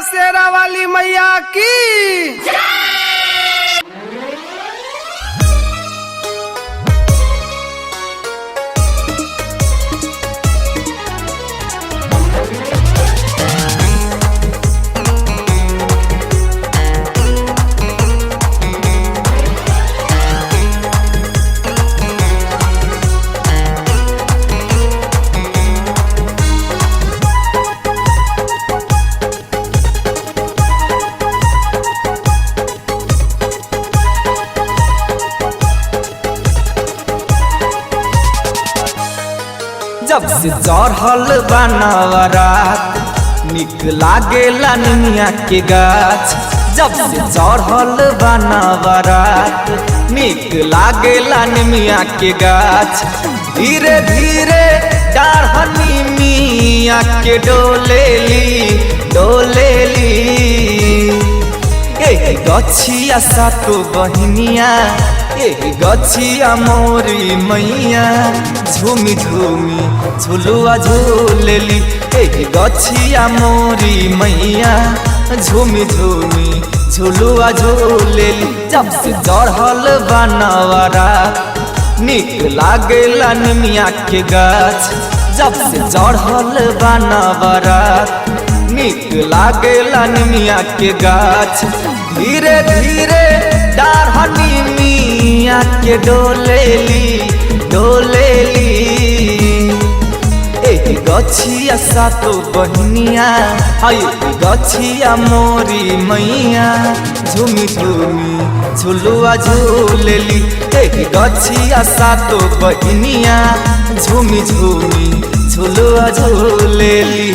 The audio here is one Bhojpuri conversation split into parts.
शेरा वाली मैया की। जब से चढ़ल बनवरात निक लागेला निमिया के गाछ। जब से चढ़ल बनवरात निक लागेला निमिया के गाछ। धीरे धीरे डाढ़नी मिया के डोलेली डोलेली। गछिया सातो बहिनिया गछिया मोरी मैया झूमी झूमी झुलुआ झूलेली। गछिया मोरी मैया झूमी झूमी झुलुआ झूलेली। जब से चढ़ल बनवरात निक लागेला निमिया के गाछ। जब से चढ़ल बनवरात निक लागेला निमिया के गाछ। धीरे धीरे डाढ़नी मिया के डोलेली डोलेली। गछिया सातो बहिनिया गछिया मोरी मैया झूमी झूमी झुलुआ झूलेली। गछिया सातो बहिनिया झूमी झूमी झुलुआ झूलेली।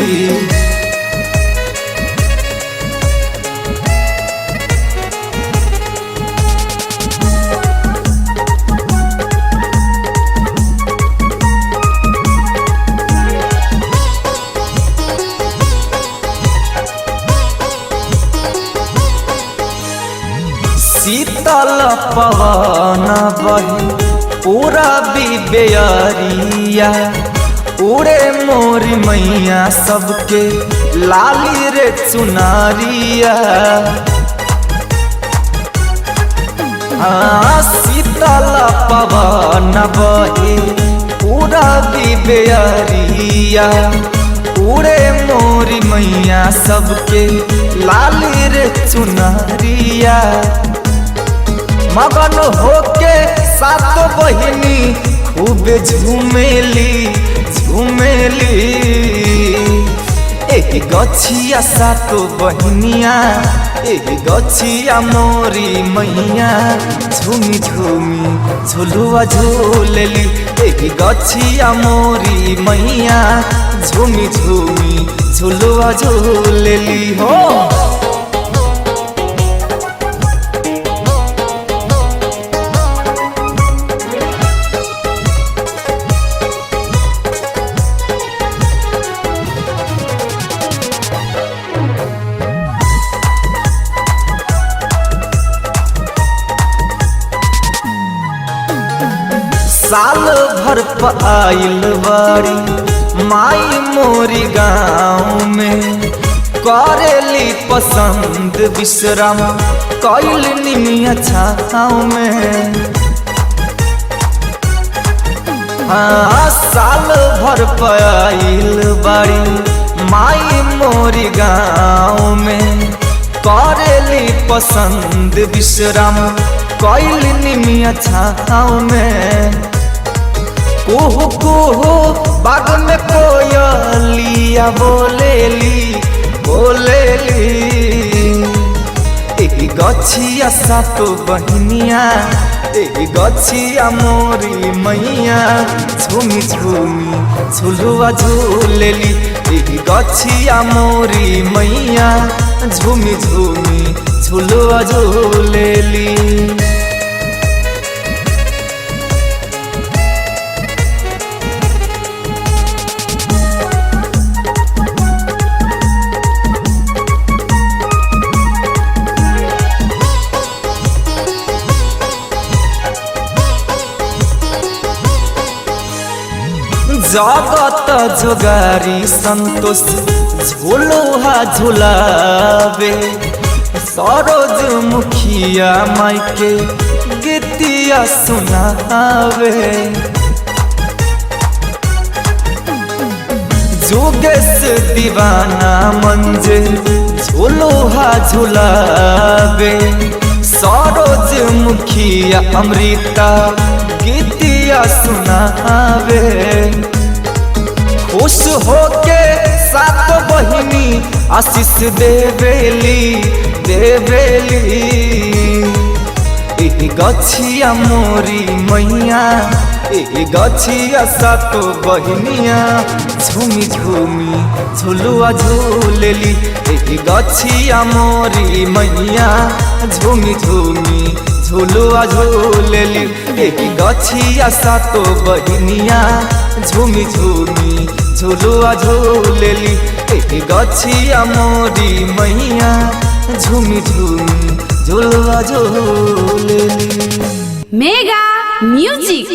शीतल पवन बहे पूरा बिबेरिया। उड़े मोरी मैया सबके लाली रे चुनारिया। शीतल पवन बहे पूरा बिबेरिया। उड़े मोरी मैया सबके लाली रे चुनारिया। मगन होके सात बहिनी खूब झूमेली झूमेली। गछिया सातो बहिनिया गछिया मोरी मैया झूमी झूमी झुलुआ झूलेली। गछिया मोरी मैया झूमी झूमी झुलुआ झूलेली हो। साल भर आइल बाड़ी माई मोरी गाँव में। करेली पसंद विश्राम कैल निमिया छाँव में। साल भर आइल बाड़ी माई मोरी गाँव में। करेली पसंद विश्राम कैल निमिया छाँव में। कुहू कुहू बाग में कोयलिया बोलेली बोलेली। गछिया सातो बहिनिया गछिया मोरी मैया झूमी झूमी झुलुआ झूलेली। गछिया मोरी मैया झूमी झूमी झुलुआ झूलेली। जगत जोगारी संतोष झोलोहा झुलावे सरोज मुखिया मायके गीतिया सुनावे जोगेश दीवाना मंजे झोलोहा झुलावे सरोज मुखिया अमृता गीतिया सुनावे खुश होके सात बहिनी आशीष देवेली गछिया मोरी मैया गछिया सात बहिनिया झूमी झूमी झुलुआ झूलेली गछिया मोरी मैया झूमी झूमी झुलुआ झूलेली गछिया सात बहिनिया झूमी झूमी झुलुआ झूलेली गछिया मोरी मैया झूमी झूमी झुलुआ झूलेली मेगा म्यूजिक।